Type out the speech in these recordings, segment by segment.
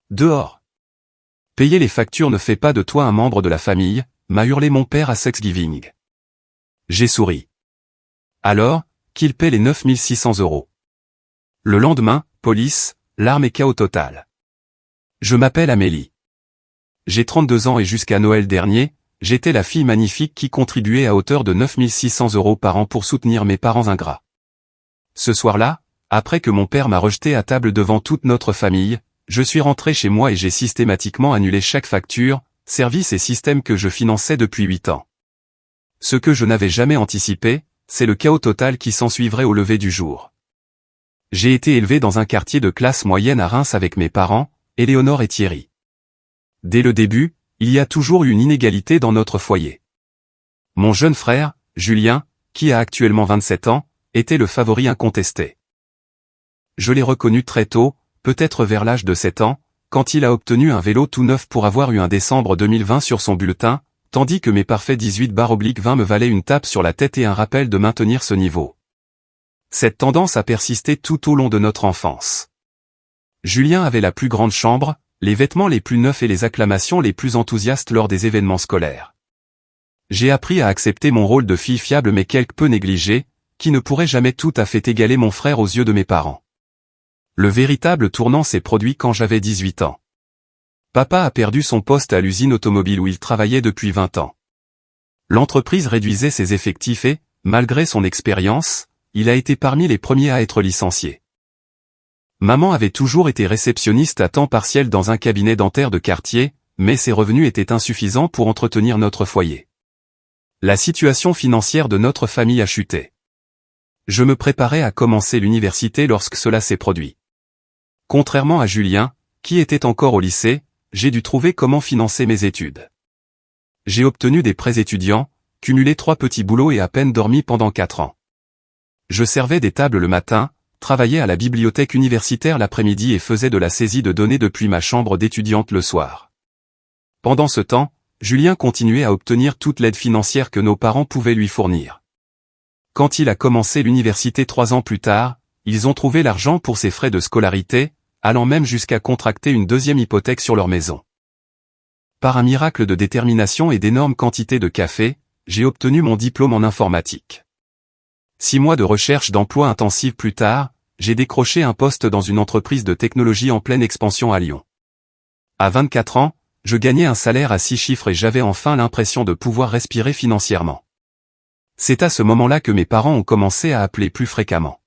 dehors. Payer les factures ne fait pas de toi un membre de la famille, m'a hurlé mon père à Thanksgiving. J'ai souri. Alors, qu'il paie les 9600 €. Le lendemain, police, larmes et chaos total. Je m'appelle Amélie. J'ai 32 ans et jusqu'à Noël dernier, j'étais la fille magnifique qui contribuait à hauteur de 9600 € par an pour soutenir mes parents ingrats. Ce soir-là, après que mon père m'a rejeté à table devant toute notre famille, je suis rentré chez moi et j'ai systématiquement annulé chaque facture, service et système que je finançais depuis 8 ans. Ce que je n'avais jamais anticipé, c'est le chaos total qui s'ensuivrait au lever du jour. J'ai été élevé dans un quartier de classe moyenne à Reims avec mes parents, Éléonore et Thierry. Dès le début, il y a toujours eu une inégalité dans notre foyer. Mon jeune frère, Julien, qui a actuellement 27 ans, était le favori incontesté. Je l'ai reconnu très tôt, peut-être vers l'âge de 7 ans, quand il a obtenu un vélo tout neuf pour avoir eu un décembre 2020 sur son bulletin, tandis que mes parfaits 18/20 me valaient une tape sur la tête et un rappel de maintenir ce niveau. Cette tendance a persisté tout au long de notre enfance. Julien avait la plus grande chambre, les vêtements les plus neufs et les acclamations les plus enthousiastes lors des événements scolaires. J'ai appris à accepter mon rôle de fille fiable mais quelque peu négligée, qui ne pourrait jamais tout à fait égaler mon frère aux yeux de mes parents. Le véritable tournant s'est produit quand j'avais 18 ans. Papa a perdu son poste à l'usine automobile où il travaillait depuis 20 ans. L'entreprise réduisait ses effectifs et, malgré son expérience, il a été parmi les premiers à être licencié. Maman avait toujours été réceptionniste à temps partiel dans un cabinet dentaire de quartier, mais ses revenus étaient insuffisants pour entretenir notre foyer. La situation financière de notre famille a chuté. Je me préparais à commencer l'université lorsque cela s'est produit. Contrairement à Julien, qui était encore au lycée, j'ai dû trouver comment financer mes études. J'ai obtenu des prêts étudiants, cumulé 3 petits boulots et à peine dormi pendant 4 ans. Je servais des tables le matin, travaillais à la bibliothèque universitaire l'après-midi et faisais de la saisie de données depuis ma chambre d'étudiante le soir. Pendant ce temps, Julien continuait à obtenir toute l'aide financière que nos parents pouvaient lui fournir. Quand il a commencé l'université 3 ans plus tard, ils ont trouvé l'argent pour ses frais de scolarité, allant même jusqu'à contracter une deuxième hypothèque sur leur maison. Par un miracle de détermination et d'énormes quantités de café, j'ai obtenu mon diplôme en informatique. 6 mois de recherche d'emploi intensive plus tard, j'ai décroché un poste dans une entreprise de technologie en pleine expansion à Lyon. À 24 ans, je gagnais un salaire à 6 chiffres et j'avais enfin l'impression de pouvoir respirer financièrement. C'est à ce moment-là que mes parents ont commencé à appeler plus fréquemment.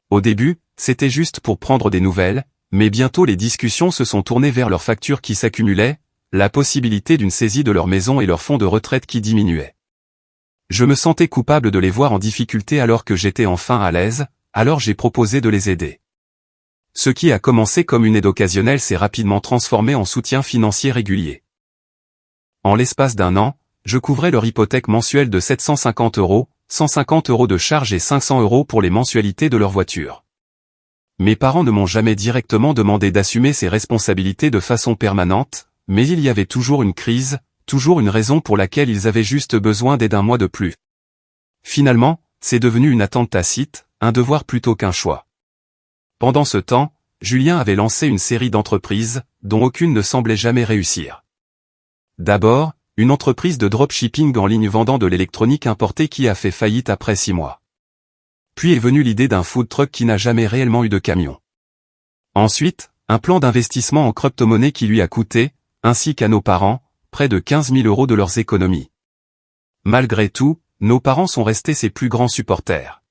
Au début, c'était juste pour prendre des nouvelles, mais bientôt les discussions se sont tournées vers leurs factures qui s'accumulaient, la possibilité d'une saisie de leur maison et leur fonds de retraite qui diminuait. Je me sentais coupable de les voir en difficulté alors que j'étais enfin à l'aise, alors j'ai proposé de les aider. Ce qui a commencé comme une aide occasionnelle s'est rapidement transformé en soutien financier régulier. En l'espace d'un an, je couvrais leur hypothèque mensuelle de 750 €, 150 € de charges et 500 € pour les mensualités de leur voiture. Mes parents ne m'ont jamais directement demandé d'assumer ces responsabilités de façon permanente, mais il y avait toujours une crise, toujours une raison pour laquelle ils avaient juste besoin d'aide un mois de plus. Finalement, c'est devenu une attente tacite, un devoir plutôt qu'un choix. Pendant ce temps, Julien avait lancé une série d'entreprises, dont aucune ne semblait jamais réussir. D'abord, une entreprise de dropshipping en ligne vendant de l'électronique importée qui a fait faillite après 6 mois. Puis est venue l'idée d'un food truck qui n'a jamais réellement eu de camion. Ensuite, un plan d'investissement en crypto-monnaie qui lui a coûté, ainsi qu'à nos parents, près de 15 000 € de leurs économies. Malgré tout, nos parents sont restés ses plus grands supporters.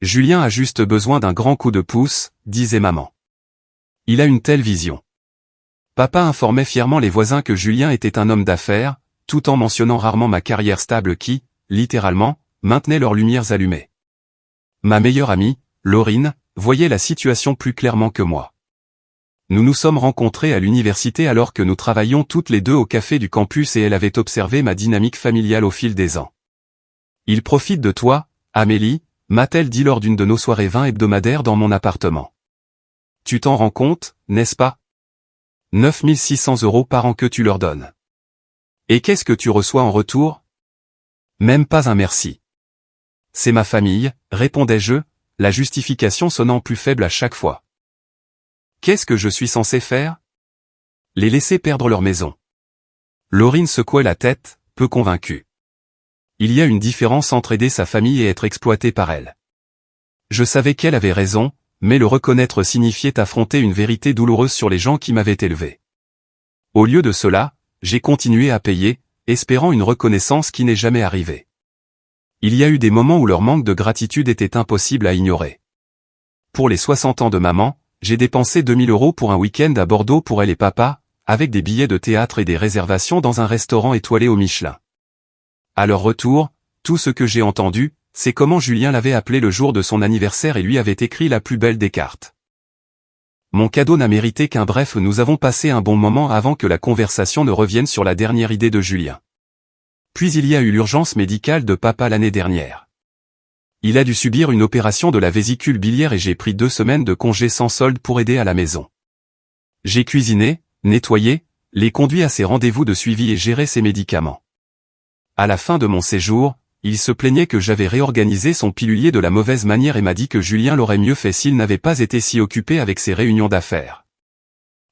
Julien a juste besoin d'un grand coup de pouce, disait maman. Il a une telle vision. Papa informait fièrement les voisins que Julien était un homme d'affaires, tout en mentionnant rarement ma carrière stable qui, littéralement, maintenait leurs lumières allumées. Ma meilleure amie, Laurine, voyait la situation plus clairement que moi. Nous nous sommes rencontrés à l'université alors que nous travaillions toutes les deux au café du campus et elle avait observé ma dynamique familiale au fil des ans. « Il profite de toi, Amélie », m'a-t-elle dit lors d'une de nos soirées vin hebdomadaires dans mon appartement. « Tu t'en rends compte, n'est-ce pas ? 9600 € par an que tu leur donnes. Et qu'est-ce que tu reçois en retour ? Même pas un merci. C'est ma famille, répondais-je, la justification sonnant plus faible à chaque fois. Qu'est-ce que je suis censé faire? Les laisser perdre leur maison. Laurine secouait la tête, peu convaincue. Il y a une différence entre aider sa famille et être exploité par elle. Je savais qu'elle avait raison, mais le reconnaître signifiait affronter une vérité douloureuse sur les gens qui m'avaient élevé. Au lieu de cela, j'ai continué à payer, espérant une reconnaissance qui n'est jamais arrivée. Il y a eu des moments où leur manque de gratitude était impossible à ignorer. Pour les 60 ans de maman, j'ai dépensé 2000 € pour un week-end à Bordeaux pour elle et papa, avec des billets de théâtre et des réservations dans un restaurant étoilé au Michelin. À leur retour, tout ce que j'ai entendu, c'est comment Julien l'avait appelé le jour de son anniversaire et lui avait écrit la plus belle des cartes. Mon cadeau n'a mérité qu'un bref nous avons passé un bon moment avant que la conversation ne revienne sur la dernière idée de Julien. Puis il y a eu l'urgence médicale de papa l'année dernière. Il a dû subir une opération de la vésicule biliaire et j'ai pris 2 semaines de congé sans solde pour aider à la maison. J'ai cuisiné, nettoyé, les conduit à ses rendez-vous de suivi et géré ses médicaments. À la fin de mon séjour, il se plaignait que j'avais réorganisé son pilulier de la mauvaise manière et m'a dit que Julien l'aurait mieux fait s'il n'avait pas été si occupé avec ses réunions d'affaires.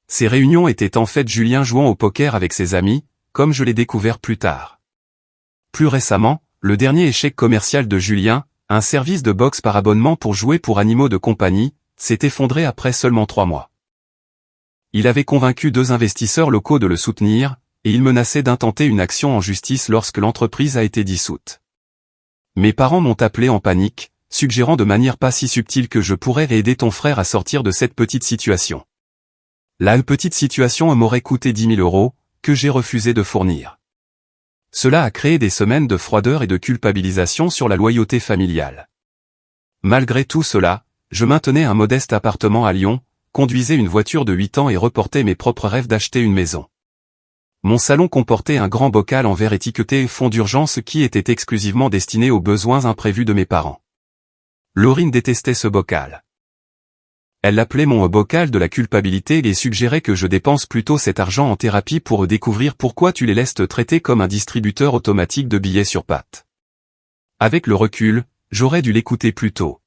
Ces réunions étaient en fait Julien jouant au poker avec ses amis, comme je l'ai découvert plus tard. Plus récemment, le dernier échec commercial de Julien, un service de boxe par abonnement pour jouer pour animaux de compagnie, s'est effondré après seulement 3 mois. Il avait convaincu 2 investisseurs locaux de le soutenir, et il menaçait d'intenter une action en justice lorsque l'entreprise a été dissoute. Mes parents m'ont appelé en panique, suggérant de manière pas si subtile que je pourrais aider ton frère à sortir de cette petite situation. La petite situation m'aurait coûté 10 000 €, que j'ai refusé de fournir. Cela a créé des semaines de froideur et de culpabilisation sur la loyauté familiale. Malgré tout cela, je maintenais un modeste appartement à Lyon, conduisais une voiture de 8 ans et reportais mes propres rêves d'acheter une maison. Mon salon comportait un grand bocal en verre étiqueté fonds d'urgence qui était exclusivement destiné aux besoins imprévus de mes parents. Laurine détestait ce bocal. Elle l'appelait mon bocal de la culpabilité et suggérait que je dépense plutôt cet argent en thérapie pour découvrir pourquoi tu les laisses te traiter comme un distributeur automatique de billets sur pattes. Avec le recul, j'aurais dû l'écouter plus tôt.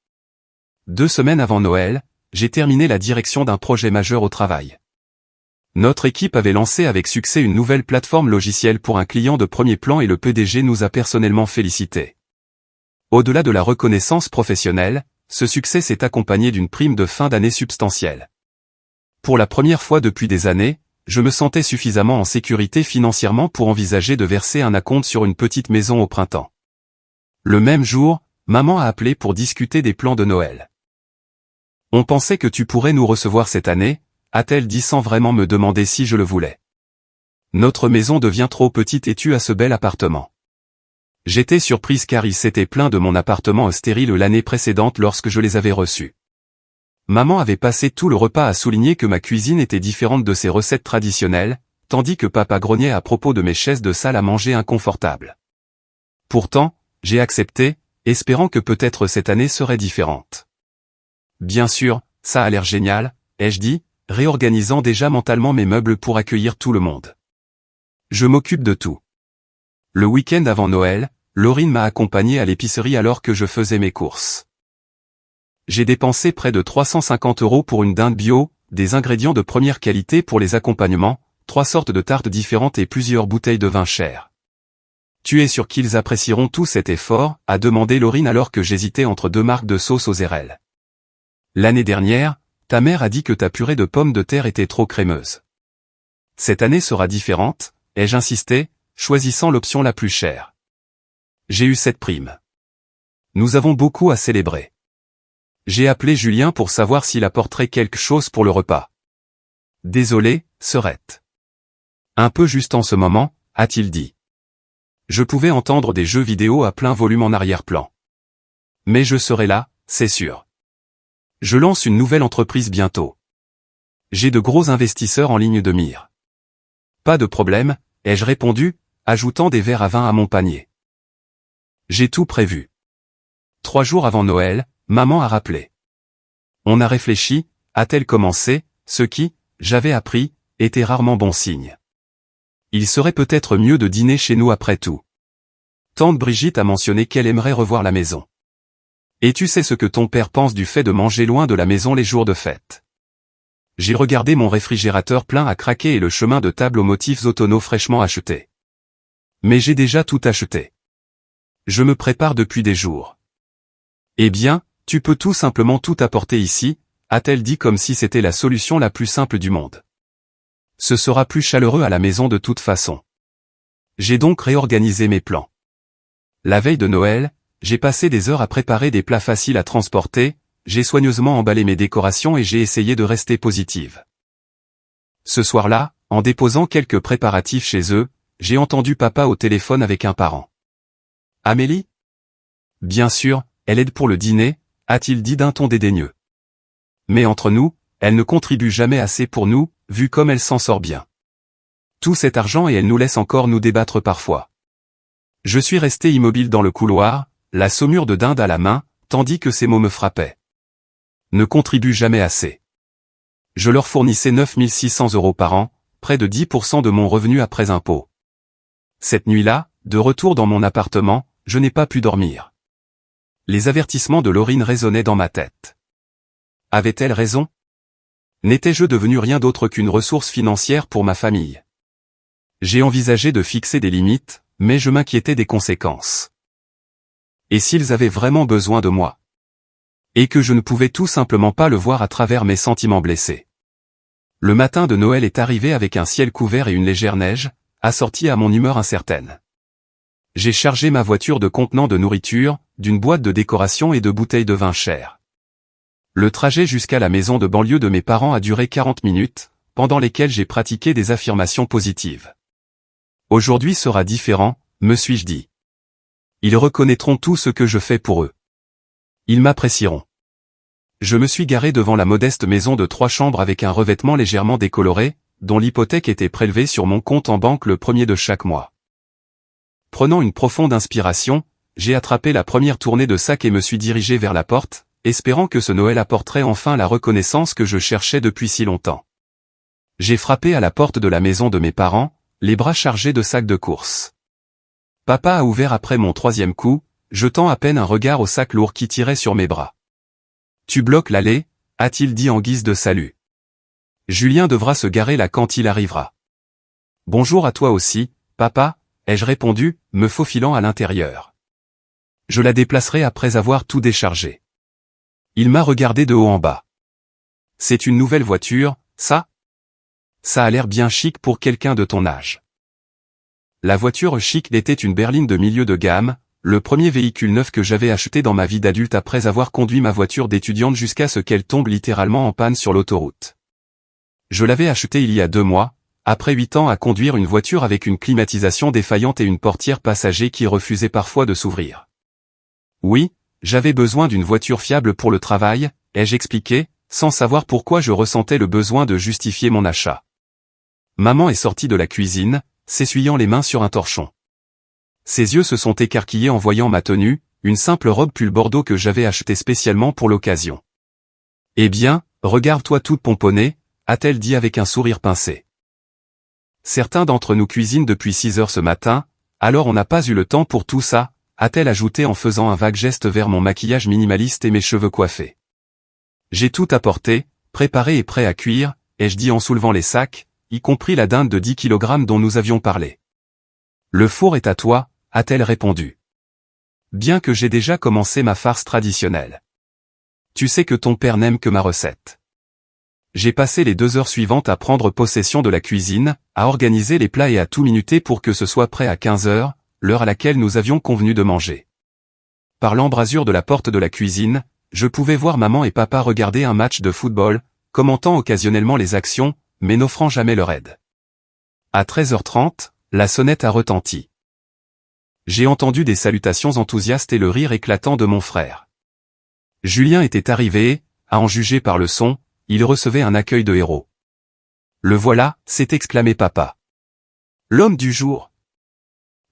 2 semaines avant Noël, j'ai terminé la direction d'un projet majeur au travail. Notre équipe avait lancé avec succès une nouvelle plateforme logicielle pour un client de premier plan et le PDG nous a personnellement félicités. Au-delà de la reconnaissance professionnelle, ce succès s'est accompagné d'une prime de fin d'année substantielle. Pour la première fois depuis des années, je me sentais suffisamment en sécurité financièrement pour envisager de verser un acompte sur une petite maison au printemps. Le même jour, maman a appelé pour discuter des plans de Noël. On pensait que tu pourrais nous recevoir cette année, a-t-elle dit sans vraiment me demander si je le voulais. Notre maison devient trop petite et tu as ce bel appartement. J'étais surprise car il s'était plaint de mon appartement stérile l'année précédente lorsque je les avais reçus. Maman avait passé tout le repas à souligner que ma cuisine était différente de ses recettes traditionnelles, tandis que papa grognait à propos de mes chaises de salle à manger inconfortables. Pourtant, j'ai accepté, espérant que peut-être cette année serait différente. Bien sûr, ça a l'air génial, ai-je dit, réorganisant déjà mentalement mes meubles pour accueillir tout le monde. Je m'occupe de tout. Le week-end avant Noël, Laurine m'a accompagné à l'épicerie alors que je faisais mes courses. J'ai dépensé près de 350 € pour une dinde bio, des ingrédients de première qualité pour les accompagnements, 3 sortes de tartes différentes et plusieurs bouteilles de vin cher. Tu es sûr qu'ils apprécieront tout cet effort, a demandé Laurine alors que j'hésitais entre 2 marques de sauce aux érelles. L'année dernière, ta mère a dit que ta purée de pommes de terre était trop crémeuse. Cette année sera différente, ai-je insisté, choisissant l'option la plus chère. J'ai eu cette prime. Nous avons beaucoup à célébrer. J'ai appelé Julien pour savoir s'il apporterait quelque chose pour le repas. Désolé, Serette. Un peu juste en ce moment, a-t-il dit. Je pouvais entendre des jeux vidéo à plein volume en arrière-plan. Mais je serai là, c'est sûr. Je lance une nouvelle entreprise bientôt. J'ai de gros investisseurs en ligne de mire. Pas de problème, ai-je répondu, ajoutant des verres à vin à mon panier. J'ai tout prévu. 3 jours avant Noël, maman a rappelé. On a réfléchi, a-t-elle commencé, ce qui, j'avais appris, était rarement bon signe. Il serait peut-être mieux de dîner chez nous après tout. Tante Brigitte a mentionné qu'elle aimerait revoir la maison. Et tu sais ce que ton père pense du fait de manger loin de la maison les jours de fête. J'ai regardé mon réfrigérateur plein à craquer et le chemin de table aux motifs automnaux fraîchement acheté. Mais j'ai déjà tout acheté. Je me prépare depuis des jours. Eh bien, tu peux tout simplement tout apporter ici, a-t-elle dit comme si c'était la solution la plus simple du monde. Ce sera plus chaleureux à la maison de toute façon. J'ai donc réorganisé mes plans. La veille de Noël, j'ai passé des heures à préparer des plats faciles à transporter, j'ai soigneusement emballé mes décorations et j'ai essayé de rester positive. Ce soir-là, en déposant quelques préparatifs chez eux, j'ai entendu papa au téléphone avec un parent. Amélie ? Bien sûr, elle aide pour le dîner, a-t-il dit d'un ton dédaigneux. Mais entre nous, elle ne contribue jamais assez pour nous, vu comme elle s'en sort bien. Tout cet argent et elle nous laisse encore nous débattre parfois. Je suis resté immobile dans le couloir, la saumure de dinde à la main, tandis que ces mots me frappaient. Ne contribue jamais assez. Je leur fournissais 9 600 € par an, près de 10% de mon revenu après impôt. Cette nuit-là, de retour dans mon appartement, je n'ai pas pu dormir. Les avertissements de Laurine résonnaient dans ma tête. Avait-elle raison ? N'étais-je devenu rien d'autre qu'une ressource financière pour ma famille ? J'ai envisagé de fixer des limites, mais je m'inquiétais des conséquences. Et s'ils avaient vraiment besoin de moi ? Et que je ne pouvais tout simplement pas le voir à travers mes sentiments blessés. Le matin de Noël est arrivé avec un ciel couvert et une légère neige, assortie à mon humeur incertaine. J'ai chargé ma voiture de contenants de nourriture, d'une boîte de décoration et de bouteilles de vin cher. Le trajet jusqu'à la maison de banlieue de mes parents a duré 40 minutes, pendant lesquelles j'ai pratiqué des affirmations positives. Aujourd'hui sera différent, me suis-je dit. Ils reconnaîtront tout ce que je fais pour eux. Ils m'apprécieront. Je me suis garé devant la modeste maison de 3 chambres avec un revêtement légèrement décoloré, dont l'hypothèque était prélevée sur mon compte en banque le 1er de chaque mois. Prenant une profonde inspiration, j'ai attrapé la première tournée de sac et me suis dirigé vers la porte, espérant que ce Noël apporterait enfin la reconnaissance que je cherchais depuis si longtemps. J'ai frappé à la porte de la maison de mes parents, les bras chargés de sacs de course. Papa a ouvert après mon 3e coup, jetant à peine un regard au sac lourd qui tirait sur mes bras. « Tu bloques l'allée » a-t-il dit en guise de salut. « Julien devra se garer là quand il arrivera. »« Bonjour à toi aussi, papa » ai-je répondu, me faufilant à l'intérieur. « Je la déplacerai après avoir tout déchargé. » Il m'a regardé de haut en bas. « C'est une nouvelle voiture, ça ? Ça a l'air bien chic pour quelqu'un de ton âge. » La voiture chic était une berline de milieu de gamme, le premier véhicule neuf que j'avais acheté dans ma vie d'adulte après avoir conduit ma voiture d'étudiante jusqu'à ce qu'elle tombe littéralement en panne sur l'autoroute. Je l'avais achetée il y a 2 mois, après 8 ans à conduire une voiture avec une climatisation défaillante et une portière passager qui refusait parfois de s'ouvrir. Oui, j'avais besoin d'une voiture fiable pour le travail, ai-je expliqué, sans savoir pourquoi je ressentais le besoin de justifier mon achat. Maman est sortie de la cuisine, s'essuyant les mains sur un torchon. Ses yeux se sont écarquillés en voyant ma tenue, une simple robe pull bordeaux que j'avais achetée spécialement pour l'occasion. « Eh bien, regarde-toi toute pomponnée » a-t-elle dit avec un sourire pincé. Certains d'entre nous cuisinent depuis 6 heures ce matin, alors on n'a pas eu le temps pour tout ça, a-t-elle ajouté en faisant un vague geste vers mon maquillage minimaliste et mes cheveux coiffés. J'ai tout apporté, préparé et prêt à cuire, ai-je dit en soulevant les sacs, y compris la dinde de 10 kg dont nous avions parlé. Le four est à toi, a-t-elle répondu. Bien que j'ai déjà commencé ma farce traditionnelle. Tu sais que ton père n'aime que ma recette. J'ai passé les 2 heures suivantes à prendre possession de la cuisine, à organiser les plats et à tout minuter pour que ce soit prêt à 15 heures, l'heure à laquelle nous avions convenu de manger. Par l'embrasure de la porte de la cuisine, je pouvais voir maman et papa regarder un match de football, commentant occasionnellement les actions, mais n'offrant jamais leur aide. À 13h30, la sonnette a retenti. J'ai entendu des salutations enthousiastes et le rire éclatant de mon frère. Julien était arrivé, à en juger par le son, il recevait un accueil de héros. Le voilà, s'est exclamé papa. L'homme du jour.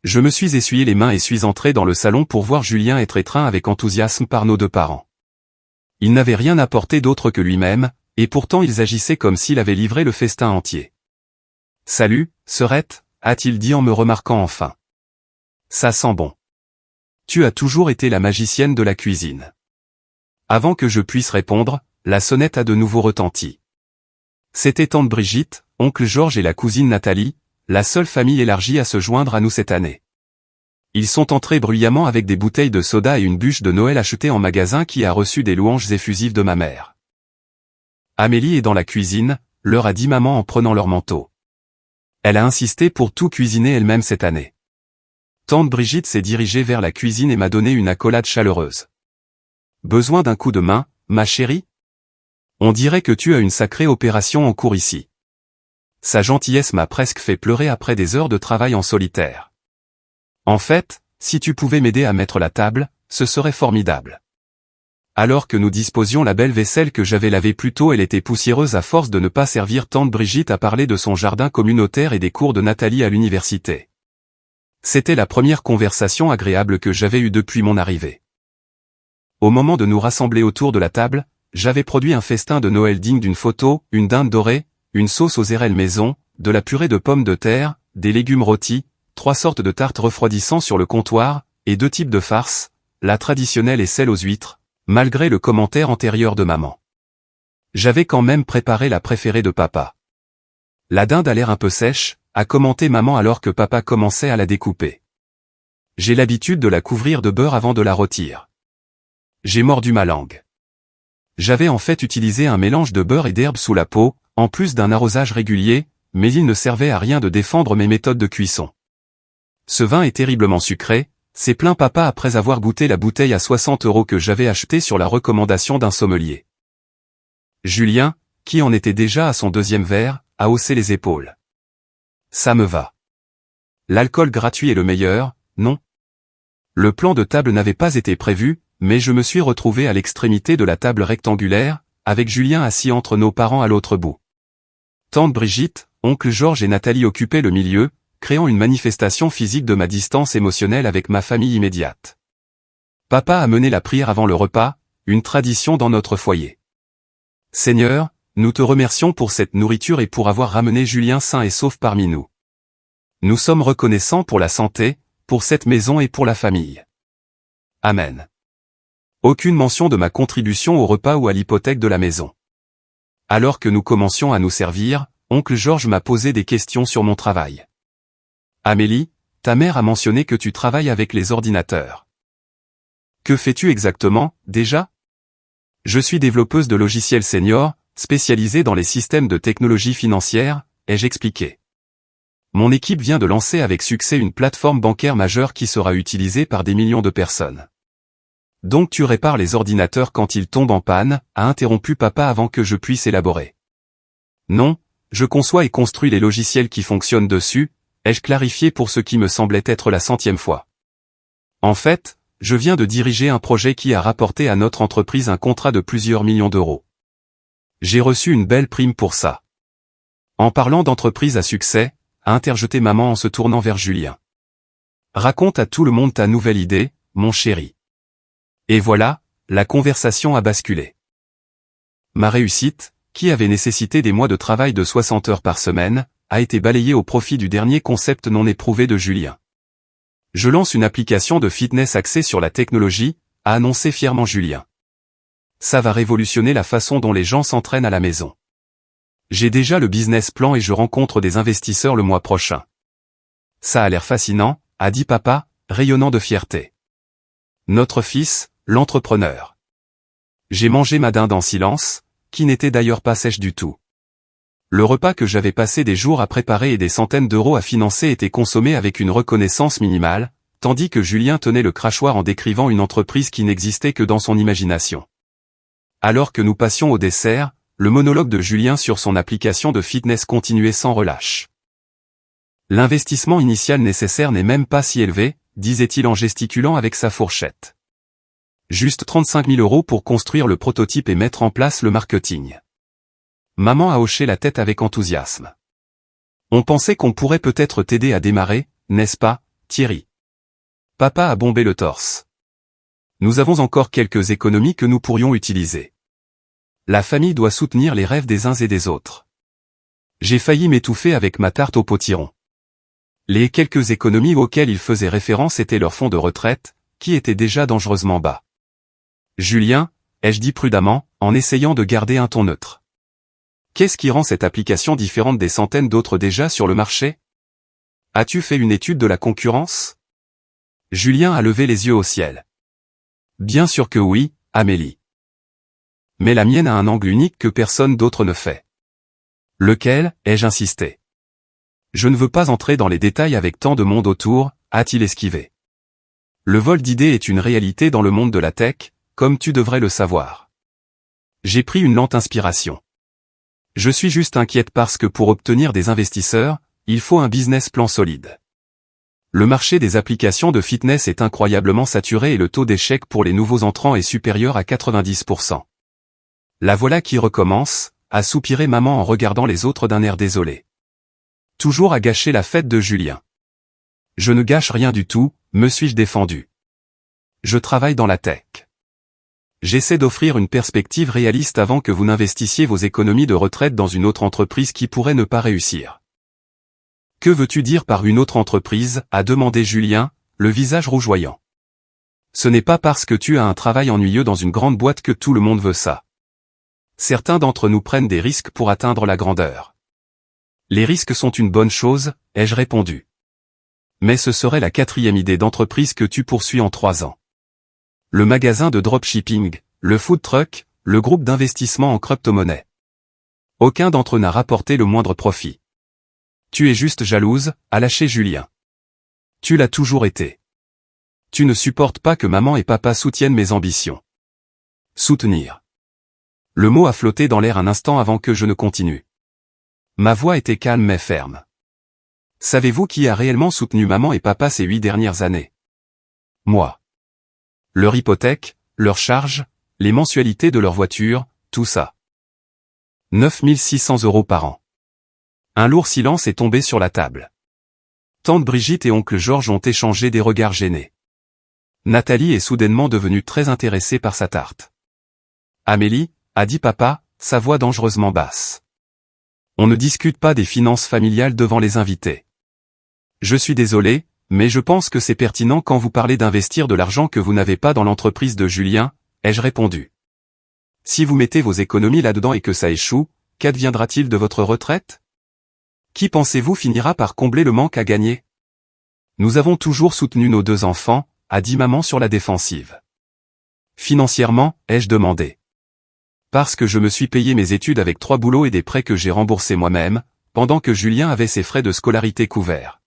Je me suis essuyé les mains et suis entré dans le salon pour voir Julien être étreint avec enthousiasme par nos 2 parents. Il n'avait rien apporté d'autre que lui-même, et pourtant ils agissaient comme s'il avait livré le festin entier. « Salut, sœurette » a-t-il dit en me remarquant enfin. « Ça sent bon. Tu as toujours été la magicienne de la cuisine. » Avant que je puisse répondre, la sonnette a de nouveau retenti. C'était tante Brigitte, oncle Georges et la cousine Nathalie, la seule famille élargie à se joindre à nous cette année. Ils sont entrés bruyamment avec des bouteilles de soda et une bûche de Noël achetée en magasin qui a reçu des louanges effusives de ma mère. Amélie est dans la cuisine, leur a dit maman en prenant leur manteau. Elle a insisté pour tout cuisiner elle-même cette année. Tante Brigitte s'est dirigée vers la cuisine et m'a donné une accolade chaleureuse. Besoin d'un coup de main, ma chérie? On dirait que tu as une sacrée opération en cours ici. Sa gentillesse m'a presque fait pleurer après des heures de travail en solitaire. En fait, si tu pouvais m'aider à mettre la table, ce serait formidable. Alors que nous disposions la belle vaisselle que j'avais lavée plus tôt, elle était poussiéreuse à force de ne pas servir. Tante Brigitte a parlé de son jardin communautaire et des cours de Nathalie à l'université. C'était la première conversation agréable que j'avais eue depuis mon arrivée. Au moment de nous rassembler autour de la table, j'avais produit un festin de Noël digne d'une photo, une dinde dorée, une sauce aux érelles maison, de la purée de pommes de terre, des légumes rôtis, 3 sortes de tartes refroidissant sur le comptoir, et 2 types de farces, la traditionnelle et celle aux huîtres, malgré le commentaire antérieur de maman. J'avais quand même préparé la préférée de papa. La dinde a l'air un peu sèche, a commenté maman alors que papa commençait à la découper. J'ai l'habitude de la couvrir de beurre avant de la rôtir. J'ai mordu ma langue. J'avais en fait utilisé un mélange de beurre et d'herbes sous la peau, en plus d'un arrosage régulier, mais il ne servait à rien de défendre mes méthodes de cuisson. Ce vin est terriblement sucré, s'est plaint papa après avoir goûté la bouteille à 60 € que j'avais achetée sur la recommandation d'un sommelier. Julien, qui en était déjà à son 2e verre, a haussé les épaules. Ça me va. L'alcool gratuit est le meilleur, non? Le plan de table n'avait pas été prévu, mais je me suis retrouvé à l'extrémité de la table rectangulaire, avec Julien assis entre nos parents à l'autre bout. Tante Brigitte, oncle Georges et Nathalie occupaient le milieu, créant une manifestation physique de ma distance émotionnelle avec ma famille immédiate. Papa a mené la prière avant le repas, une tradition dans notre foyer. Seigneur, nous te remercions pour cette nourriture et pour avoir ramené Julien sain et sauf parmi nous. Nous sommes reconnaissants pour la santé, pour cette maison et pour la famille. Amen. Aucune mention de ma contribution au repas ou à l'hypothèque de la maison. Alors que nous commencions à nous servir, oncle Georges m'a posé des questions sur mon travail. Amélie, ta mère a mentionné que tu travailles avec les ordinateurs. Que fais-tu exactement, déjà? Je suis développeuse de logiciels senior, spécialisée dans les systèmes de technologie financière, ai-je expliqué. Mon équipe vient de lancer avec succès une plateforme bancaire majeure qui sera utilisée par des millions de personnes. Donc tu répares les ordinateurs quand ils tombent en panne, a interrompu papa avant que je puisse élaborer. Non, je conçois et construis les logiciels qui fonctionnent dessus, ai-je clarifié pour ce qui me semblait être la 100e fois. En fait, je viens de diriger un projet qui a rapporté à notre entreprise un contrat de plusieurs millions d'euros. J'ai reçu une belle prime pour ça. En parlant d'entreprise à succès, a interjeté maman en se tournant vers Julien. Raconte à tout le monde ta nouvelle idée, mon chéri. Et voilà, la conversation a basculé. Ma réussite, qui avait nécessité des mois de travail de 60 heures par semaine, a été balayée au profit du dernier concept non éprouvé de Julien. Je lance une application de fitness axée sur la technologie, a annoncé fièrement Julien. Ça va révolutionner la façon dont les gens s'entraînent à la maison. J'ai déjà le business plan et je rencontre des investisseurs le mois prochain. Ça a l'air fascinant, a dit papa, rayonnant de fierté. Notre fils, l'entrepreneur. J'ai mangé ma dinde en silence, qui n'était d'ailleurs pas sèche du tout. Le repas que j'avais passé des jours à préparer et des centaines d'euros à financer était consommé avec une reconnaissance minimale, tandis que Julien tenait le crachoir en décrivant une entreprise qui n'existait que dans son imagination. Alors que nous passions au dessert, le monologue de Julien sur son application de fitness continuait sans relâche. L'investissement initial nécessaire n'est même pas si élevé, disait-il en gesticulant avec sa fourchette. Juste 35 000 € pour construire le prototype et mettre en place le marketing. Maman a hoché la tête avec enthousiasme. On pensait qu'on pourrait peut-être t'aider à démarrer, n'est-ce pas, Thierry? Papa a bombé le torse. Nous avons encore quelques économies que nous pourrions utiliser. La famille doit soutenir les rêves des uns et des autres. J'ai failli m'étouffer avec ma tarte au potiron. Les quelques économies auxquelles il faisait référence étaient leur fonds de retraite, qui était déjà dangereusement bas. Julien, ai-je dit prudemment, en essayant de garder un ton neutre. Qu'est-ce qui rend cette application différente des centaines d'autres déjà sur le marché? As-tu fait une étude de la concurrence? Julien a levé les yeux au ciel. Bien sûr que oui, Amélie. Mais la mienne a un angle unique que personne d'autre ne fait. Lequel, ai-je insisté. Je ne veux pas entrer dans les détails avec tant de monde autour, a-t-il esquivé. Le vol d'idées est une réalité dans le monde de la tech, comme tu devrais le savoir. J'ai pris une lente inspiration. Je suis juste inquiète parce que pour obtenir des investisseurs, il faut un business plan solide. Le marché des applications de fitness est incroyablement saturé et le taux d'échec pour les nouveaux entrants est supérieur à 90%. La voilà qui recommence, a soupiré maman en regardant les autres d'un air désolé. Toujours à gâcher la fête de Julien. Je ne gâche rien du tout, me suis-je défendu. Je travaille dans la tech. J'essaie d'offrir une perspective réaliste avant que vous n'investissiez vos économies de retraite dans une autre entreprise qui pourrait ne pas réussir. Que veux-tu dire par une autre entreprise, a demandé Julien, le visage rougeoyant. Ce n'est pas parce que tu as un travail ennuyeux dans une grande boîte que tout le monde veut ça. Certains d'entre nous prennent des risques pour atteindre la grandeur. Les risques sont une bonne chose, ai-je répondu. Mais ce serait la 4e idée d'entreprise que tu poursuis en 3 ans. Le magasin de dropshipping, le food truck, le groupe d'investissement en crypto-monnaie. Aucun d'entre eux n'a rapporté le moindre profit. Tu es juste jalouse, a lâché Julien. Tu l'as toujours été. Tu ne supportes pas que maman et papa soutiennent mes ambitions. Soutenir. Le mot a flotté dans l'air un instant avant que je ne continue. Ma voix était calme mais ferme. Savez-vous qui a réellement soutenu maman et papa ces 8 dernières années? Moi. Leur hypothèque, leurs charges, les mensualités de leur voiture, tout ça. 9 600 € par an. Un lourd silence est tombé sur la table. Tante Brigitte et oncle Georges ont échangé des regards gênés. Nathalie est soudainement devenue très intéressée par sa tarte. Amélie, a dit papa, sa voix dangereusement basse. On ne discute pas des finances familiales devant les invités. Je suis désolé, mais je pense que c'est pertinent quand vous parlez d'investir de l'argent que vous n'avez pas dans l'entreprise de Julien, ai-je répondu. Si vous mettez vos économies là-dedans et que ça échoue, qu'adviendra-t-il de votre retraite? Qui pensez-vous finira par combler le manque à gagner? Nous avons toujours soutenu nos 2 enfants, a dit maman sur la défensive. Financièrement, ai-je demandé. Parce que je me suis payé mes études avec 3 boulots et des prêts que j'ai remboursés moi-même, pendant que Julien avait ses frais de scolarité couverts.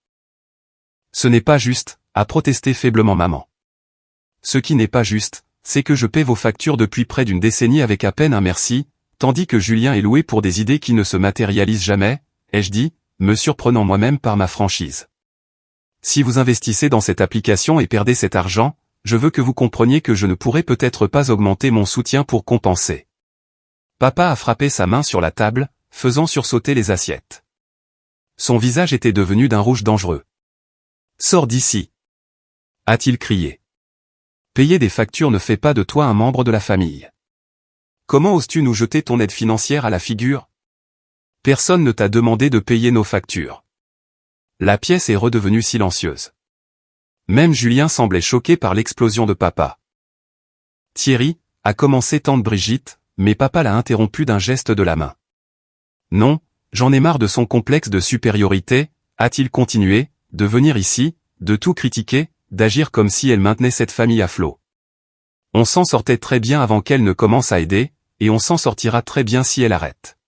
Ce n'est pas juste, a protesté faiblement maman. Ce qui n'est pas juste, c'est que je paie vos factures depuis près d'une décennie avec à peine un merci, tandis que Julien est loué pour des idées qui ne se matérialisent jamais, ai-je dit, me surprenant moi-même par ma franchise. Si vous investissez dans cette application et perdez cet argent, je veux que vous compreniez que je ne pourrai peut-être pas augmenter mon soutien pour compenser. Papa a frappé sa main sur la table, faisant sursauter les assiettes. Son visage était devenu d'un rouge dangereux. Sors d'ici, a-t-il crié. Payer des factures ne fait pas de toi un membre de la famille. Comment oses-tu nous jeter ton aide financière à la figure? Personne ne t'a demandé de payer nos factures. La pièce est redevenue silencieuse. Même Julien semblait choqué par l'explosion de papa. Thierry, a commencé tante Brigitte, mais papa l'a interrompu d'un geste de la main. Non, j'en ai marre de son complexe de supériorité, a-t-il continué, de venir ici, de tout critiquer, d'agir comme si elle maintenait cette famille à flot. On s'en sortait très bien avant qu'elle ne commence à aider, et on s'en sortira très bien si elle arrête.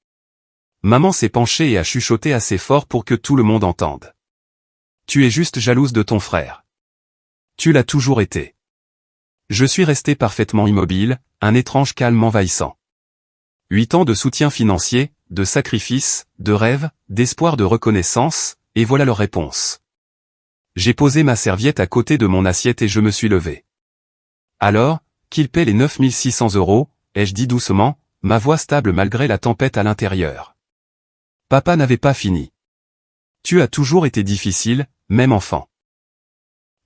Maman s'est penchée et a chuchoté assez fort pour que tout le monde entende. Tu es juste jalouse de ton frère. Tu l'as toujours été. Je suis resté parfaitement immobile, un étrange calme envahissant. 8 ans de soutien financier, de sacrifice, de rêve, d'espoir de reconnaissance, et voilà leur réponse. J'ai posé ma serviette à côté de mon assiette et je me suis levé. Alors, qu'il paie les 9 600 €, ai-je dit doucement, ma voix stable malgré la tempête à l'intérieur. Papa n'avait pas fini. Tu as toujours été difficile, même enfant.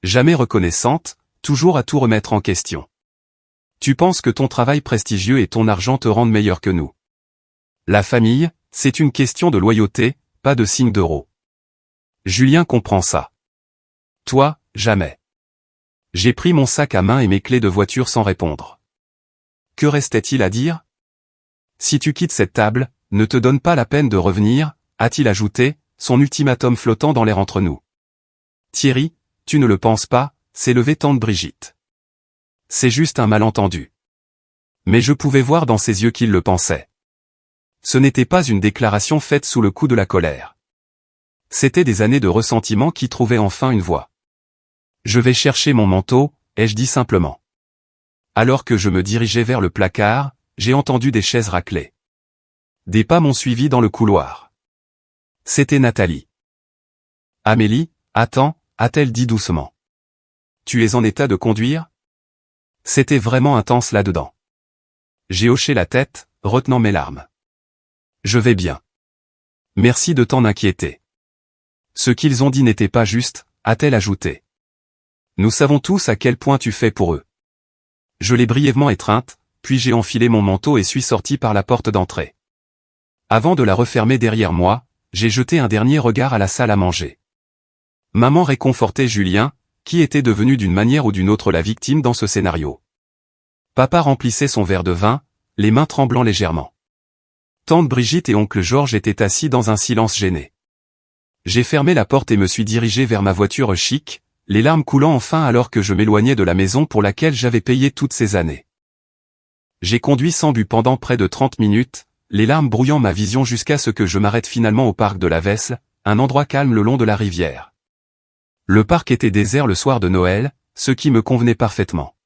Jamais reconnaissante, toujours à tout remettre en question. Tu penses que ton travail prestigieux et ton argent te rendent meilleur que nous. La famille, c'est une question de loyauté, pas de signe d'euro. Julien comprend ça. Toi, jamais. J'ai pris mon sac à main et mes clés de voiture sans répondre. Que restait-il à dire? Si tu quittes cette table, ne te donne pas la peine de revenir, a-t-il ajouté, son ultimatum flottant dans l'air entre nous. Thierry, tu ne le penses pas, s'est levée tante Brigitte. C'est juste un malentendu. Mais je pouvais voir dans ses yeux qu'il le pensait. Ce n'était pas une déclaration faite sous le coup de la colère. C'étaient des années de ressentiment qui trouvaient enfin une voie. Je vais chercher mon manteau, ai-je dit simplement. Alors que je me dirigeais vers le placard, j'ai entendu des chaises racler. Des pas m'ont suivi dans le couloir. C'était Nathalie. Amélie, attends, a-t-elle dit doucement. Tu es en état de conduire? C'était vraiment intense là-dedans. J'ai hoché la tête, retenant mes larmes. Je vais bien. Merci de t'en inquiéter. Ce qu'ils ont dit n'était pas juste, a-t-elle ajouté. Nous savons tous à quel point tu fais pour eux. Je l'ai brièvement étreinte, puis j'ai enfilé mon manteau et suis sorti par la porte d'entrée. Avant de la refermer derrière moi, j'ai jeté un dernier regard à la salle à manger. Maman réconfortait Julien, qui était devenu d'une manière ou d'une autre la victime dans ce scénario. Papa remplissait son verre de vin, les mains tremblant légèrement. Tante Brigitte et oncle Georges étaient assis dans un silence gêné. J'ai fermé la porte et me suis dirigé vers ma voiture chic, les larmes coulant enfin alors que je m'éloignais de la maison pour laquelle j'avais payé toutes ces années. J'ai conduit sans but pendant près de 30 minutes, les larmes brouillant ma vision jusqu'à ce que je m'arrête finalement au parc de la Vesle, un endroit calme le long de la rivière. Le parc était désert le soir de Noël, ce qui me convenait parfaitement.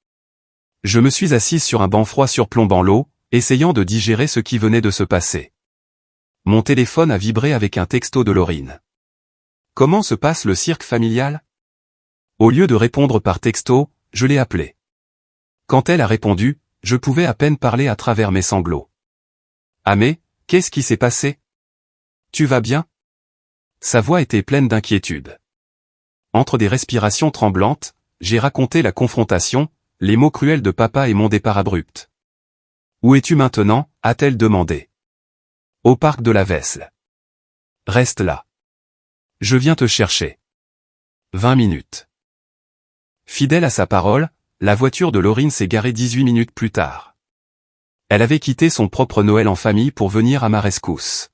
Je me suis assise sur un banc froid surplombant l'eau, essayant de digérer ce qui venait de se passer. Mon téléphone a vibré avec un texto de Laurine. Comment se passe le cirque familial? Au lieu de répondre par texto, je l'ai appelée. Quand elle a répondu, je pouvais à peine parler à travers mes sanglots. Amé, qu'est-ce qui s'est passé? Tu vas bien? Sa voix était pleine d'inquiétude. Entre des respirations tremblantes, j'ai raconté la confrontation, les mots cruels de papa et mon départ abrupt. Où es-tu maintenant? A-t-elle demandé. Au parc de la Vesle. Reste là. Je viens te chercher. 20 minutes. Fidèle à sa parole, la voiture de Laurine s'est garée 18 minutes plus tard. Elle avait quitté son propre Noël en famille pour venir à ma rescousse.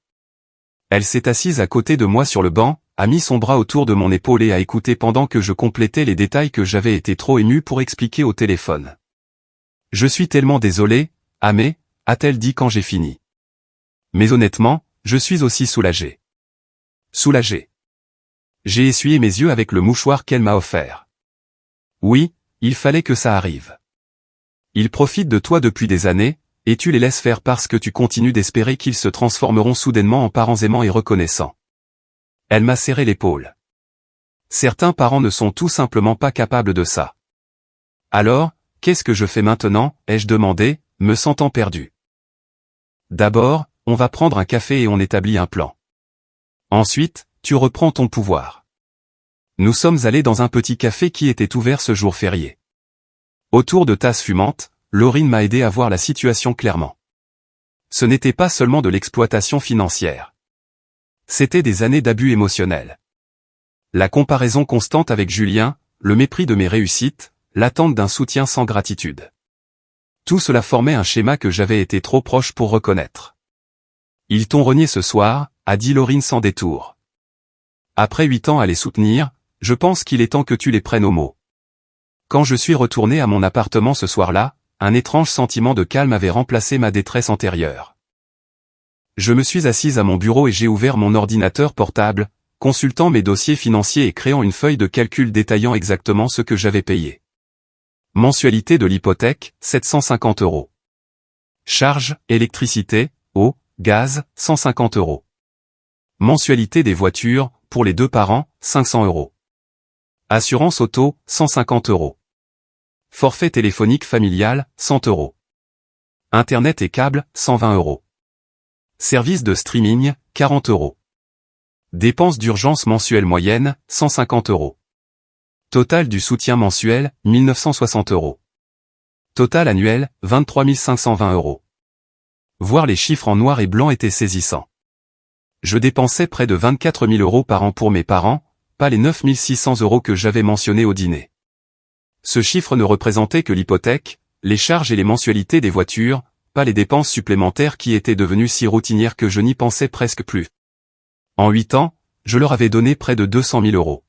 Elle s'est assise à côté de moi sur le banc, a mis son bras autour de mon épaule et a écouté pendant que je complétais les détails que j'avais été trop ému pour expliquer au téléphone. Je suis tellement désolé, Amé, a-t-elle dit quand j'ai fini. Mais honnêtement, je suis aussi soulagé. Soulagé. J'ai essuyé mes yeux avec le mouchoir qu'elle m'a offert. Oui, il fallait que ça arrive. Ils profitent de toi depuis des années, et tu les laisses faire parce que tu continues d'espérer qu'ils se transformeront soudainement en parents aimants et reconnaissants. Elle m'a serré l'épaule. Certains parents ne sont tout simplement pas capables de ça. Alors, qu'est-ce que je fais maintenant, ai-je demandé, me sentant perdu. D'abord, on va prendre un café et on établit un plan. Ensuite, tu reprends ton pouvoir. Nous sommes allés dans un petit café qui était ouvert ce jour férié. Autour de tasses fumantes, Laurine m'a aidé à voir la situation clairement. Ce n'était pas seulement de l'exploitation financière. C'était des années d'abus émotionnels. La comparaison constante avec Julien, le mépris de mes réussites, l'attente d'un soutien sans gratitude. Tout cela formait un schéma que j'avais été trop proche pour reconnaître. Ils t'ont renié ce soir, a dit Laurine sans détour. Après 8 ans à les soutenir, je pense qu'il est temps que tu les prennes au mot. Quand je suis retourné à mon appartement ce soir-là, un étrange sentiment de calme avait remplacé ma détresse antérieure. Je me suis assise à mon bureau et j'ai ouvert mon ordinateur portable, consultant mes dossiers financiers et créant une feuille de calcul détaillant exactement ce que j'avais payé. Mensualité de l'hypothèque, 750 €. Charges, électricité, eau, gaz, 150 €. Mensualité des voitures, pour les 2 parents, 500 €. Assurance auto, 150 €. Forfait téléphonique familial, 100 €. Internet et câble, 120 €. Service de streaming, 40 €. Dépenses d'urgence mensuelle moyenne, 150 €. Total du soutien mensuel, 1960 €. Total annuel, 23 520 €. Voir les chiffres en noir et blanc était saisissant. Je dépensais près de 24 000 € par an pour mes parents, pas les 9 600 € que j'avais mentionnés au dîner. Ce chiffre ne représentait que l'hypothèque, les charges et les mensualités des voitures, pas les dépenses supplémentaires qui étaient devenues si routinières que je n'y pensais presque plus. En 8 ans, je leur avais donné près de 200 000 euros.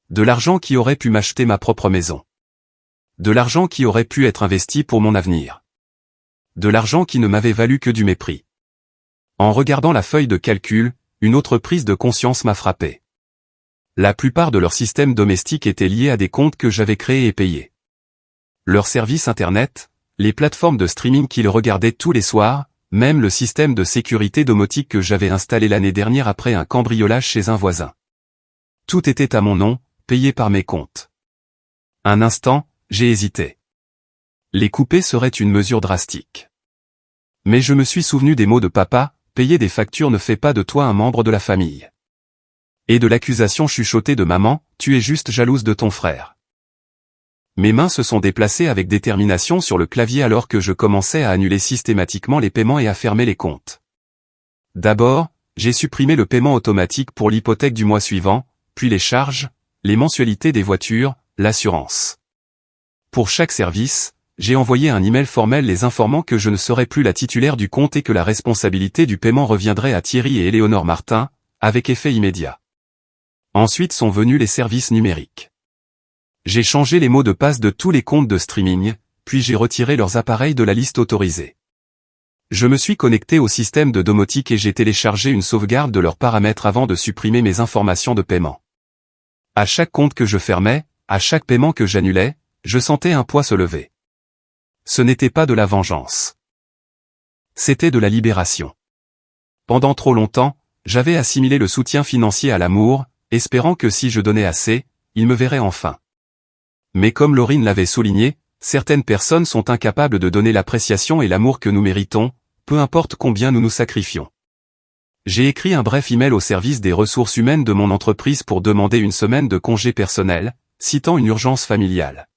De l'argent qui aurait pu m'acheter ma propre maison. De l'argent qui aurait pu être investi pour mon avenir. De l'argent qui ne m'avait valu que du mépris. En regardant la feuille de calcul, une autre prise de conscience m'a frappé. La plupart de leurs systèmes domestiques étaient liés à des comptes que j'avais créés et payés. Leurs services internet, les plateformes de streaming qu'ils regardaient tous les soirs, même le système de sécurité domotique que j'avais installé l'année dernière après un cambriolage chez un voisin. Tout était à mon nom, payé par mes comptes. Un instant, j'ai hésité. Les couper serait une mesure drastique. Mais je me suis souvenu des mots de papa, payer des factures ne fait pas de toi un membre de la famille. Et de l'accusation chuchotée de maman, tu es juste jalouse de ton frère. Mes mains se sont déplacées avec détermination sur le clavier alors que je commençais à annuler systématiquement les paiements et à fermer les comptes. D'abord, j'ai supprimé le paiement automatique pour l'hypothèque du mois suivant, puis les charges, les mensualités des voitures, l'assurance. Pour chaque service, j'ai envoyé un email formel les informant que je ne serais plus la titulaire du compte et que la responsabilité du paiement reviendrait à Thierry et Éléonore Martin, avec effet immédiat. Ensuite sont venus les services numériques. J'ai changé les mots de passe de tous les comptes de streaming, puis j'ai retiré leurs appareils de la liste autorisée. Je me suis connecté au système de domotique et j'ai téléchargé une sauvegarde de leurs paramètres avant de supprimer mes informations de paiement. À chaque compte que je fermais, à chaque paiement que j'annulais, je sentais un poids se lever. Ce n'était pas de la vengeance. C'était de la libération. Pendant trop longtemps, j'avais assimilé le soutien financier à l'amour, espérant que si je donnais assez, il me verrait enfin. Mais comme Laurine l'avait souligné, certaines personnes sont incapables de donner l'appréciation et l'amour que nous méritons, peu importe combien nous nous sacrifions. J'ai écrit un bref email au service des ressources humaines de mon entreprise pour demander une semaine de congé personnel, citant une urgence familiale.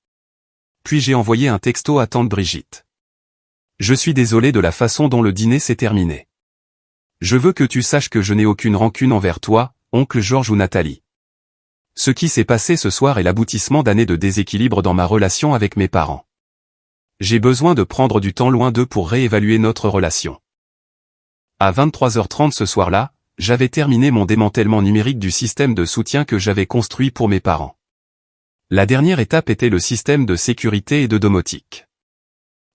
Puis j'ai envoyé un texto à tante Brigitte. Je suis désolé de la façon dont le dîner s'est terminé. Je veux que tu saches que je n'ai aucune rancune envers toi, oncle Georges ou Nathalie. Ce qui s'est passé ce soir est l'aboutissement d'années de déséquilibre dans ma relation avec mes parents. J'ai besoin de prendre du temps loin d'eux pour réévaluer notre relation. À 23h30 ce soir-là, j'avais terminé mon démantèlement numérique du système de soutien que j'avais construit pour mes parents. La dernière étape était le système de sécurité et de domotique.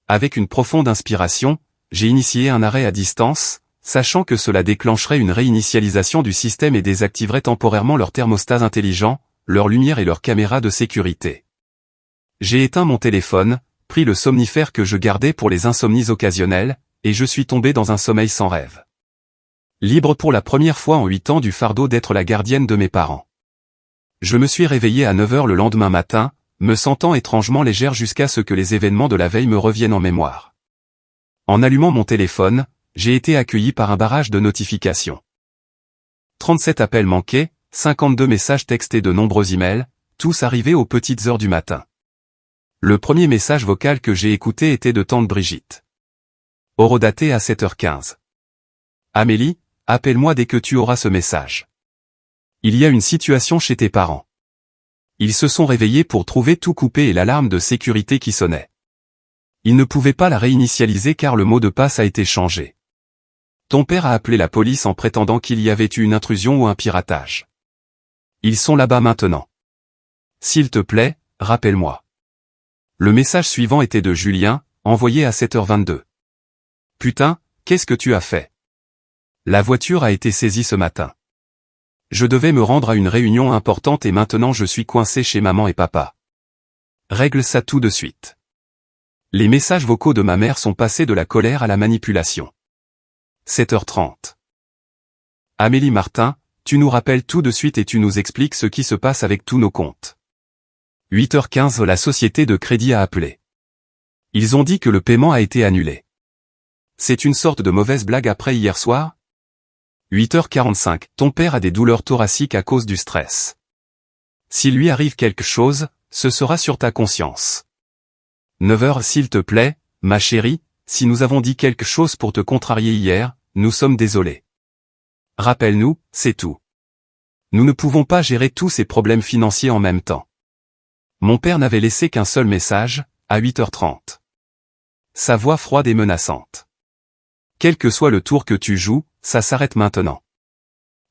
Avec une profonde inspiration, j'ai initié un arrêt à distance, sachant que cela déclencherait une réinitialisation du système et désactiverait temporairement leurs thermostats intelligents, leurs lumières et leurs caméras de sécurité. J'ai éteint mon téléphone, pris le somnifère que je gardais pour les insomnies occasionnelles, et je suis tombé dans un sommeil sans rêve. Libre pour la première fois en 8 ans du fardeau d'être la gardienne de mes parents. Je me suis réveillé à 9h le lendemain matin, me sentant étrangement légère jusqu'à ce que les événements de la veille me reviennent en mémoire. En allumant mon téléphone, j'ai été accueilli par un barrage de notifications. 37 appels manqués, 52 messages textés et de nombreux emails, tous arrivés aux petites heures du matin. Le premier message vocal que j'ai écouté était de tante Brigitte. Horodaté à 7h15. Amélie, appelle-moi dès que tu auras ce message. Il y a une situation chez tes parents. Ils se sont réveillés pour trouver tout coupé et l'alarme de sécurité qui sonnait. Ils ne pouvaient pas la réinitialiser car le mot de passe a été changé. Ton père a appelé la police en prétendant qu'il y avait eu une intrusion ou un piratage. Ils sont là-bas maintenant. S'il te plaît, rappelle-moi. Le message suivant était de Julien, envoyé à 7h22. Putain, qu'est-ce que tu as fait? La voiture a été saisie ce matin. Je devais me rendre à une réunion importante et maintenant je suis coincé chez maman et papa. Règle ça tout de suite. Les messages vocaux de ma mère sont passés de la colère à la manipulation. 7h30. Amélie Martin, tu nous rappelles tout de suite et tu nous expliques ce qui se passe avec tous nos comptes. 8h15 la société de crédit a appelé. Ils ont dit que le paiement a été annulé. C'est une sorte de mauvaise blague après hier soir? 8h45, ton père a des douleurs thoraciques à cause du stress. S'il lui arrive quelque chose, ce sera sur ta conscience. 9h s'il te plaît, ma chérie, si nous avons dit quelque chose pour te contrarier hier, nous sommes désolés. Rappelle-nous, c'est tout. Nous ne pouvons pas gérer tous ces problèmes financiers en même temps. Mon père n'avait laissé qu'un seul message, à 8h30. sa voix froide et menaçante. Quel que soit le tour que tu joues, ça s'arrête maintenant.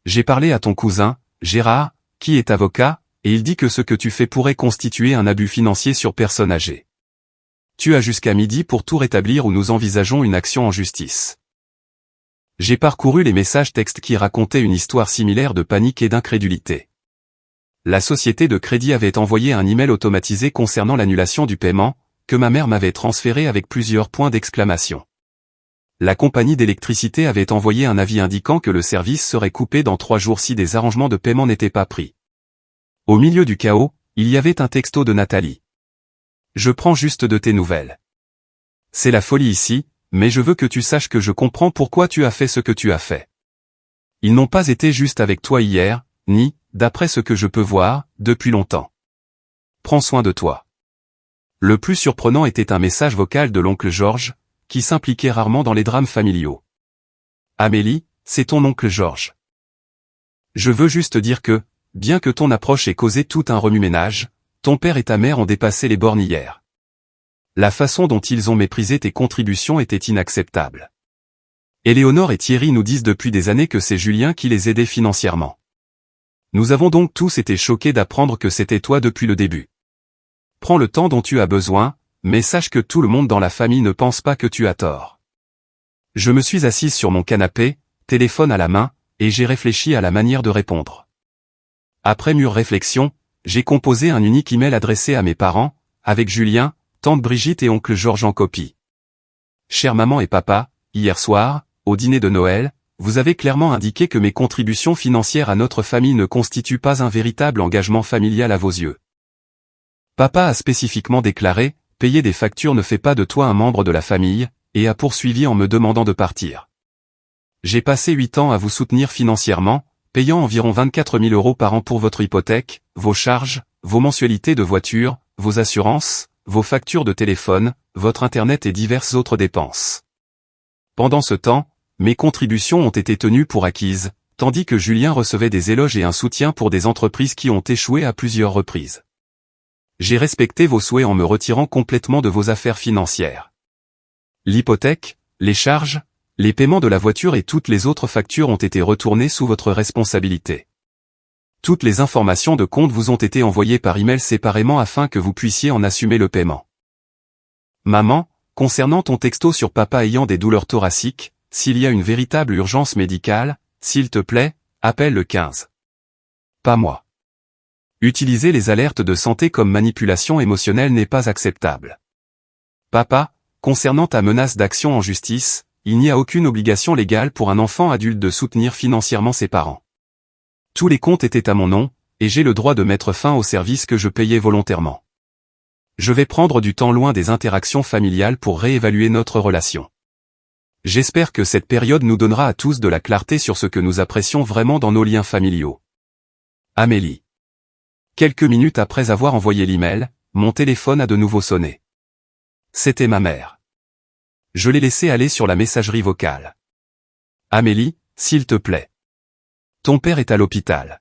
J'ai parlé à ton cousin, Gérard, qui est avocat, et il dit que ce que tu fais pourrait constituer un abus financier sur personne âgée. Tu as jusqu'à midi pour tout rétablir ou nous envisageons une action en justice. J'ai parcouru les messages textes qui racontaient une histoire similaire de panique et d'incrédulité. La société de crédit avait envoyé un email automatisé concernant l'annulation du paiement, que ma mère m'avait transféré avec plusieurs points d'exclamation. La compagnie d'électricité avait envoyé un avis indiquant que le service serait coupé dans 3 jours si des arrangements de paiement n'étaient pas pris. Au milieu du chaos, il y avait un texto de Nathalie. Je prends juste de tes nouvelles. C'est la folie ici, mais je veux que tu saches que je comprends pourquoi tu as fait ce que tu as fait. Ils n'ont pas été juste avec toi hier, ni, d'après ce que je peux voir, depuis longtemps. Prends soin de toi. Le plus surprenant était un message vocal de l'oncle Georges, qui s'impliquait rarement dans les drames familiaux. Amélie, c'est ton oncle Georges. Je veux juste dire que, bien que ton approche ait causé tout un remue-ménage, ton père et ta mère ont dépassé les bornes hier. La façon dont ils ont méprisé tes contributions était inacceptable. Éléonore et Thierry nous disent depuis des années que c'est Julien qui les aidait financièrement. Nous avons donc tous été choqués d'apprendre que c'était toi depuis le début. Prends le temps dont tu as besoin, mais sache que tout le monde dans la famille ne pense pas que tu as tort. Je me suis assise sur mon canapé, téléphone à la main, et j'ai réfléchi à la manière de répondre. Après mûre réflexion, j'ai composé un unique email adressé à mes parents, avec Julien, tante Brigitte et oncle Georges en copie. Chère maman et papa, hier soir, au dîner de Noël, vous avez clairement indiqué que mes contributions financières à notre famille ne constituent pas un véritable engagement familial à vos yeux. Papa a spécifiquement déclaré, payer des factures ne fait pas de toi un membre de la famille, et a poursuivi en me demandant de partir. J'ai passé 8 ans à vous soutenir financièrement, payant environ 24 000 € par an pour votre hypothèque, vos charges, vos mensualités de voiture, vos assurances, vos factures de téléphone, votre internet et diverses autres dépenses. Pendant ce temps, mes contributions ont été tenues pour acquises, tandis que Julien recevait des éloges et un soutien pour des entreprises qui ont échoué à plusieurs reprises. J'ai respecté vos souhaits en me retirant complètement de vos affaires financières. L'hypothèque, les charges, les paiements de la voiture et toutes les autres factures ont été retournés sous votre responsabilité. Toutes les informations de compte vous ont été envoyées par email séparément afin que vous puissiez en assumer le paiement. Maman, concernant ton texto sur papa ayant des douleurs thoraciques, s'il y a une véritable urgence médicale, s'il te plaît, appelle le 15. Pas moi. Utiliser les alertes de santé comme manipulation émotionnelle n'est pas acceptable. Papa, concernant ta menace d'action en justice, il n'y a aucune obligation légale pour un enfant adulte de soutenir financièrement ses parents. Tous les comptes étaient à mon nom, et j'ai le droit de mettre fin aux services que je payais volontairement. Je vais prendre du temps loin des interactions familiales pour réévaluer notre relation. J'espère que cette période nous donnera à tous de la clarté sur ce que nous apprécions vraiment dans nos liens familiaux. Amélie. Quelques minutes après avoir envoyé l'email, mon téléphone a de nouveau sonné. C'était ma mère. Je l'ai laissé aller sur la messagerie vocale. Amélie, s'il te plaît. Ton père est à l'hôpital.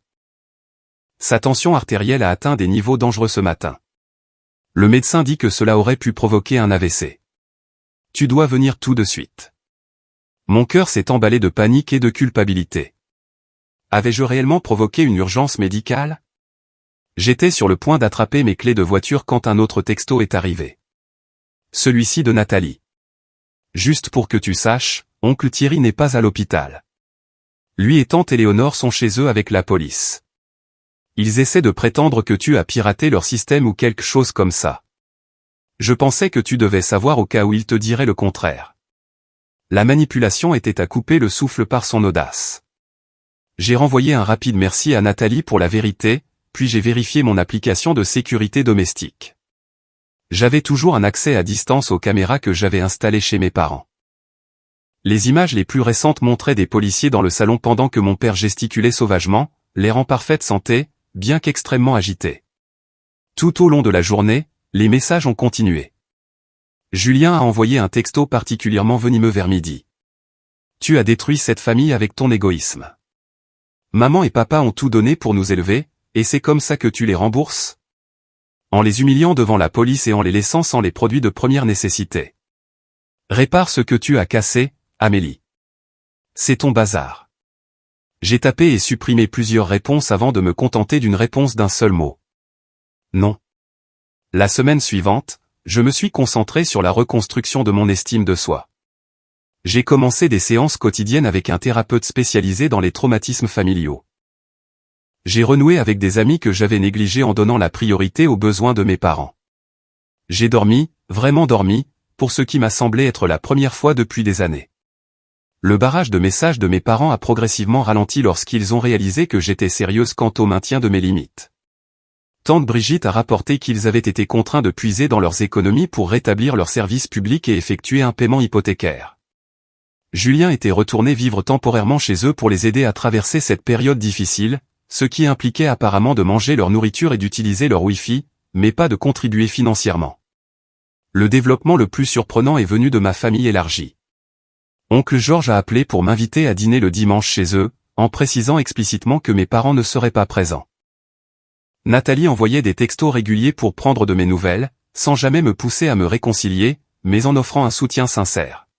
Sa tension artérielle a atteint des niveaux dangereux ce matin. Le médecin dit que cela aurait pu provoquer un AVC. Tu dois venir tout de suite. Mon cœur s'est emballé de panique et de culpabilité. Avais-je réellement provoqué une urgence médicale? J'étais sur le point d'attraper mes clés de voiture quand un autre texto est arrivé. Celui-ci de Nathalie. Juste pour que tu saches, oncle Thierry n'est pas à l'hôpital. Lui et tante Éléonore sont chez eux avec la police. Ils essaient de prétendre que tu as piraté leur système ou quelque chose comme ça. Je pensais que tu devais savoir au cas où ils te diraient le contraire. La manipulation était à couper le souffle par son audace. J'ai renvoyé un rapide merci à Nathalie pour la vérité, puis j'ai vérifié mon application de sécurité domestique. J'avais toujours un accès à distance aux caméras que j'avais installées chez mes parents. Les images les plus récentes montraient des policiers dans le salon pendant que mon père gesticulait sauvagement, l'air en parfaite santé, bien qu'extrêmement agité. Tout au long de la journée, les messages ont continué. Julien a envoyé un texto particulièrement venimeux vers midi. Tu as détruit cette famille avec ton égoïsme. Maman et papa ont tout donné pour nous élever, et c'est comme ça que tu les rembourses? En les humiliant devant la police et en les laissant sans les produits de première nécessité. Répare ce que tu as cassé, Amélie. C'est ton bazar. J'ai tapé et supprimé plusieurs réponses avant de me contenter d'une réponse d'un seul mot. Non. La semaine suivante, je me suis concentré sur la reconstruction de mon estime de soi. J'ai commencé des séances quotidiennes avec un thérapeute spécialisé dans les traumatismes familiaux. J'ai renoué avec des amis que j'avais négligés en donnant la priorité aux besoins de mes parents. J'ai dormi, vraiment dormi, pour ce qui m'a semblé être la première fois depuis des années. Le barrage de messages de mes parents a progressivement ralenti lorsqu'ils ont réalisé que j'étais sérieuse quant au maintien de mes limites. Tante Brigitte a rapporté qu'ils avaient été contraints de puiser dans leurs économies pour rétablir leur service public et effectuer un paiement hypothécaire. Julien était retourné vivre temporairement chez eux pour les aider à traverser cette période difficile, ce qui impliquait apparemment de manger leur nourriture et d'utiliser leur Wi-Fi, mais pas de contribuer financièrement. Le développement le plus surprenant est venu de ma famille élargie. Oncle Georges a appelé pour m'inviter à dîner le dimanche chez eux, en précisant explicitement que mes parents ne seraient pas présents. Nathalie envoyait des textos réguliers pour prendre de mes nouvelles, sans jamais me pousser à me réconcilier, mais en offrant un soutien sincère.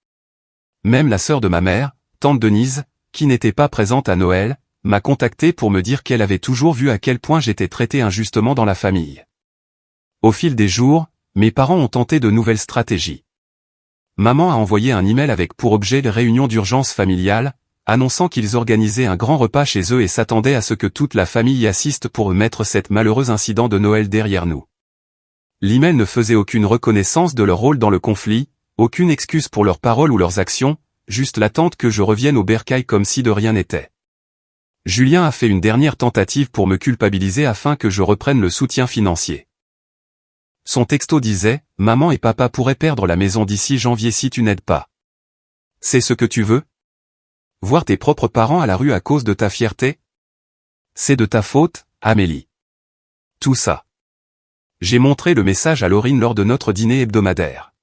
Même la sœur de ma mère, tante Denise, qui n'était pas présente à Noël, m'a contacté pour me dire qu'elle avait toujours vu à quel point j'étais traité injustement dans la famille. Au fil des jours, mes parents ont tenté de nouvelles stratégies. Maman a envoyé un email avec pour objet les réunions d'urgence familiale, annonçant qu'ils organisaient un grand repas chez eux et s'attendaient à ce que toute la famille y assiste pour mettre cet malheureux incident de Noël derrière nous. L'email ne faisait aucune reconnaissance de leur rôle dans le conflit, aucune excuse pour leurs paroles ou leurs actions, juste l'attente que je revienne au bercail comme si de rien n'était. Julien a fait une dernière tentative pour me culpabiliser afin que je reprenne le soutien financier. Son texto disait « Maman et papa pourraient perdre la maison d'ici janvier si tu n'aides pas. C'est ce que tu veux ? Voir tes propres parents à la rue à cause de ta fierté ? C'est de ta faute, Amélie. Tout ça. » J'ai montré le message à Laurine lors de notre dîner hebdomadaire.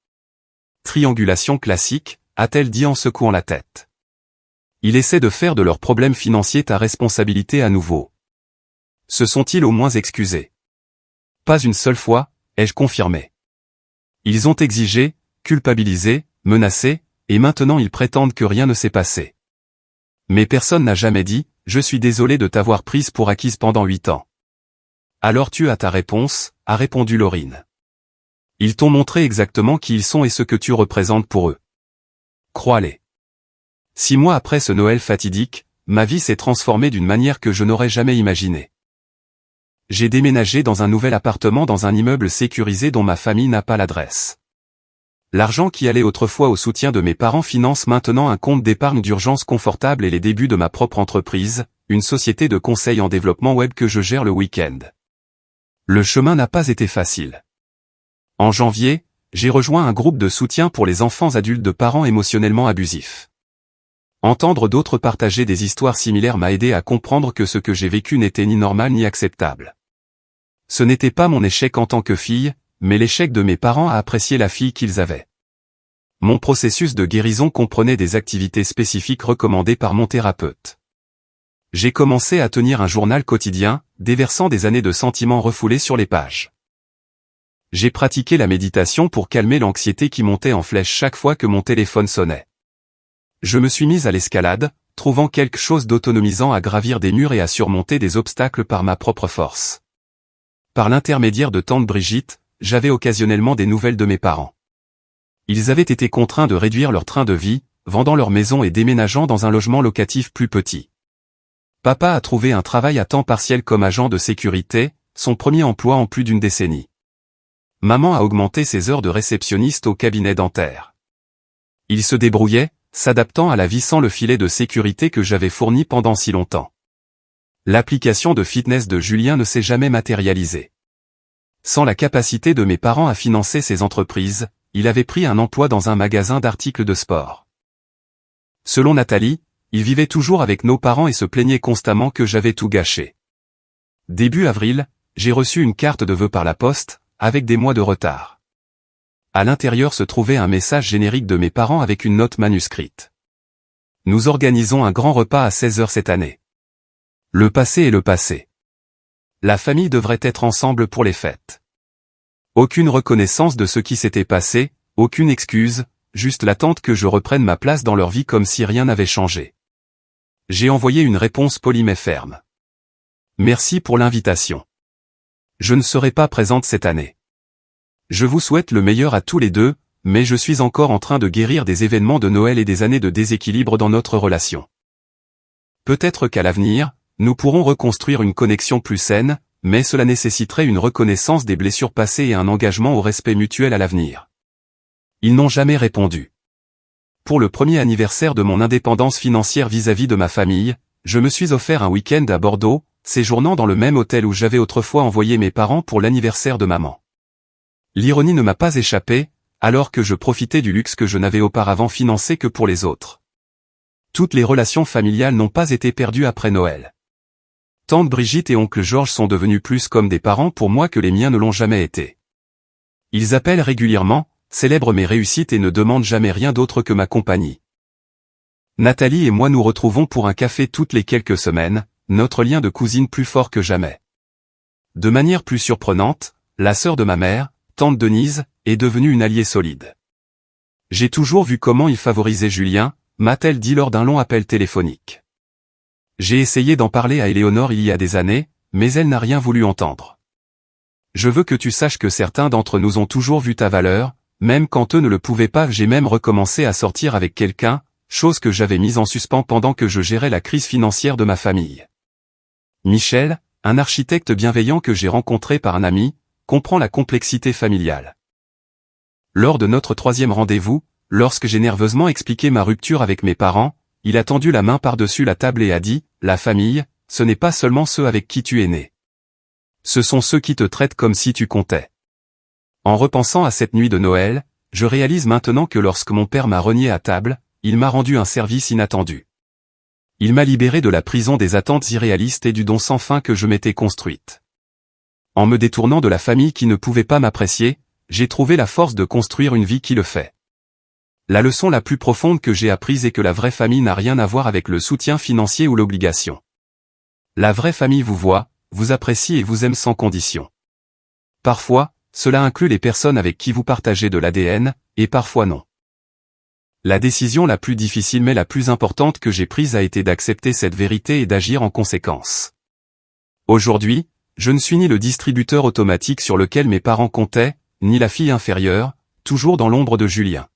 Triangulation classique, a-t-elle dit en secouant la tête. Il essaie de faire de leurs problèmes financiers ta responsabilité à nouveau. Se sont-ils au moins excusés ? Pas une seule fois, ai-je confirmé. Ils ont exigé, culpabilisé, menacé, et maintenant ils prétendent que rien ne s'est passé. Mais personne n'a jamais dit « Je suis désolé de t'avoir prise pour acquise pendant 8 ans. » Alors tu as ta réponse, a répondu Laurine. Ils t'ont montré exactement qui ils sont et ce que tu représentes pour eux. Crois-les. 6 mois après ce Noël fatidique, ma vie s'est transformée d'une manière que je n'aurais jamais imaginée. J'ai déménagé dans un nouvel appartement dans un immeuble sécurisé dont ma famille n'a pas l'adresse. L'argent qui allait autrefois au soutien de mes parents finance maintenant un compte d'épargne d'urgence confortable et les débuts de ma propre entreprise, une société de conseil en développement web que je gère le week-end. Le chemin n'a pas été facile. En janvier, j'ai rejoint un groupe de soutien pour les enfants adultes de parents émotionnellement abusifs. Entendre d'autres partager des histoires similaires m'a aidé à comprendre que ce que j'ai vécu n'était ni normal ni acceptable. Ce n'était pas mon échec en tant que fille, mais l'échec de mes parents à apprécier la fille qu'ils avaient. Mon processus de guérison comprenait des activités spécifiques recommandées par mon thérapeute. J'ai commencé à tenir un journal quotidien, déversant des années de sentiments refoulés sur les pages. J'ai pratiqué la méditation pour calmer l'anxiété qui montait en flèche chaque fois que mon téléphone sonnait. Je me suis mise à l'escalade, trouvant quelque chose d'autonomisant à gravir des murs et à surmonter des obstacles par ma propre force. Par l'intermédiaire de tante Brigitte, j'avais occasionnellement des nouvelles de mes parents. Ils avaient été contraints de réduire leur train de vie, vendant leur maison et déménageant dans un logement locatif plus petit. Papa a trouvé un travail à temps partiel comme agent de sécurité, son premier emploi en plus d'une décennie. Maman a augmenté ses heures de réceptionniste au cabinet dentaire. Il se débrouillait, s'adaptant à la vie sans le filet de sécurité que j'avais fourni pendant si longtemps. L'application de fitness de Julien ne s'est jamais matérialisée. Sans la capacité de mes parents à financer ses entreprises, il avait pris un emploi dans un magasin d'articles de sport. Selon Nathalie, il vivait toujours avec nos parents et se plaignait constamment que j'avais tout gâché. Début avril, j'ai reçu une carte de vœux par la poste, avec des mois de retard. À l'intérieur se trouvait un message générique de mes parents avec une note manuscrite. Nous organisons un grand repas à 16 h cette année. Le passé est le passé. La famille devrait être ensemble pour les fêtes. Aucune reconnaissance de ce qui s'était passé, aucune excuse, juste l'attente que je reprenne ma place dans leur vie comme si rien n'avait changé. J'ai envoyé une réponse polie mais ferme. Merci pour l'invitation. Je ne serai pas présente cette année. Je vous souhaite le meilleur à tous les deux, mais je suis encore en train de guérir des événements de Noël et des années de déséquilibre dans notre relation. Peut-être qu'à l'avenir, nous pourrons reconstruire une connexion plus saine, mais cela nécessiterait une reconnaissance des blessures passées et un engagement au respect mutuel à l'avenir. Ils n'ont jamais répondu. Pour le premier anniversaire de mon indépendance financière vis-à-vis de ma famille, je me suis offert un week-end à Bordeaux, séjournant dans le même hôtel où j'avais autrefois envoyé mes parents pour l'anniversaire de maman. L'ironie ne m'a pas échappé, alors que je profitais du luxe que je n'avais auparavant financé que pour les autres. Toutes les relations familiales n'ont pas été perdues après Noël. Tante Brigitte et oncle Georges sont devenus plus comme des parents pour moi que les miens ne l'ont jamais été. Ils appellent régulièrement, célèbrent mes réussites et ne demandent jamais rien d'autre que ma compagnie. Nathalie et moi nous retrouvons pour un café toutes les quelques semaines, notre lien de cousine plus fort que jamais. De manière plus surprenante, la sœur de ma mère, tante Denise, est devenue une alliée solide. J'ai toujours vu comment il favorisait Julien, m'a-t-elle dit lors d'un long appel téléphonique. J'ai essayé d'en parler à Éléonore il y a des années, mais elle n'a rien voulu entendre. Je veux que tu saches que certains d'entre nous ont toujours vu ta valeur, même quand eux ne le pouvaient pas. J'ai même recommencé à sortir avec quelqu'un, chose que j'avais mise en suspens pendant que je gérais la crise financière de ma famille. Michel, un architecte bienveillant que j'ai rencontré par un ami, comprend la complexité familiale. Lors de notre 3e rendez-vous, lorsque j'ai nerveusement expliqué ma rupture avec mes parents, il a tendu la main par-dessus la table et a dit « La famille, ce n'est pas seulement ceux avec qui tu es né. Ce sont ceux qui te traitent comme si tu comptais. » En repensant à cette nuit de Noël, je réalise maintenant que lorsque mon père m'a renié à table, il m'a rendu un service inattendu. Il m'a libéré de la prison des attentes irréalistes et du don sans fin que je m'étais construite. En me détournant de la famille qui ne pouvait pas m'apprécier, j'ai trouvé la force de construire une vie qui le fait. La leçon la plus profonde que j'ai apprise est que la vraie famille n'a rien à voir avec le soutien financier ou l'obligation. La vraie famille vous voit, vous apprécie et vous aime sans condition. Parfois, cela inclut les personnes avec qui vous partagez de l'ADN, et parfois non. La décision la plus difficile mais la plus importante que j'ai prise a été d'accepter cette vérité et d'agir en conséquence. Aujourd'hui, je ne suis ni le distributeur automatique sur lequel mes parents comptaient, ni la fille inférieure, toujours dans l'ombre de Julien.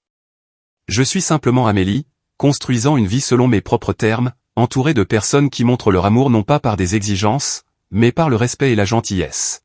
Je suis simplement Amélie, construisant une vie selon mes propres termes, entourée de personnes qui montrent leur amour non pas par des exigences, mais par le respect et la gentillesse.